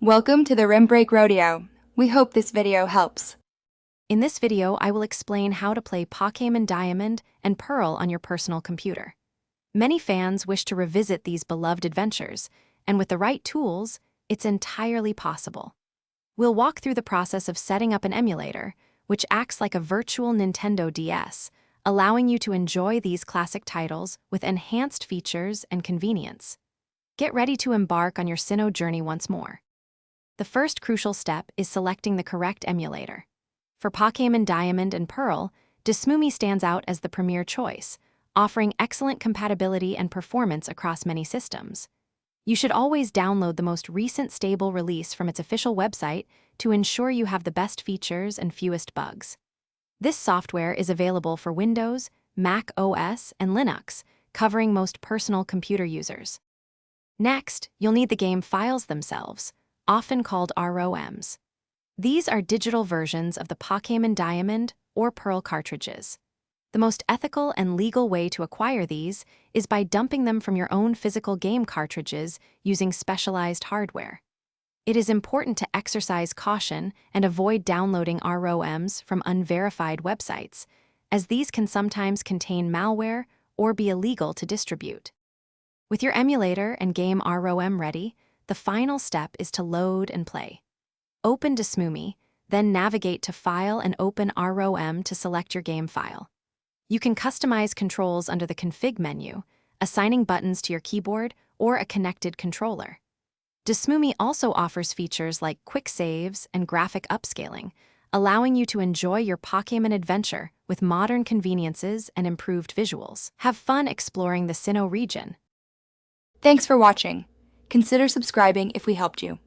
Welcome to the Rim Break Rodeo. We hope this video helps. In this video, I will explain how to play Pokémon Diamond and Pearl on your personal computer. Many fans wish to revisit these beloved adventures, and with the right tools, it's entirely possible. We'll walk through the process of setting up an emulator, which acts like a virtual Nintendo DS, allowing you to enjoy these classic titles with enhanced features and convenience. Get ready to embark on your Sinnoh journey once more. The first crucial step is selecting the correct emulator. For Pokémon Diamond and Pearl, Desmumi stands out as the premier choice, offering excellent compatibility and performance across many systems. You should always download the most recent stable release from its official website to ensure you have the best features and fewest bugs. This software is available for Windows, Mac OS, and Linux, covering most personal computer users. Next, you'll need the game files themselves, often called ROMs. These are digital versions of the Pokémon Diamond or Pearl cartridges. The most ethical and legal way to acquire these is by dumping them from your own physical game cartridges using specialized hardware. It is important to exercise caution and avoid downloading ROMs from unverified websites, as these can sometimes contain malware or be illegal to distribute. With your emulator and game ROM ready, the final step is to load and play. Open Desmumi, then navigate to File and open ROM to select your game file. You can customize controls under the Config menu, assigning buttons to your keyboard or a connected controller. Desmumi also offers features like quick saves and graphic upscaling, allowing you to enjoy your Pokémon adventure with modern conveniences and improved visuals. Have fun exploring the Sinnoh region. Thanks for watching. Consider subscribing if we helped you.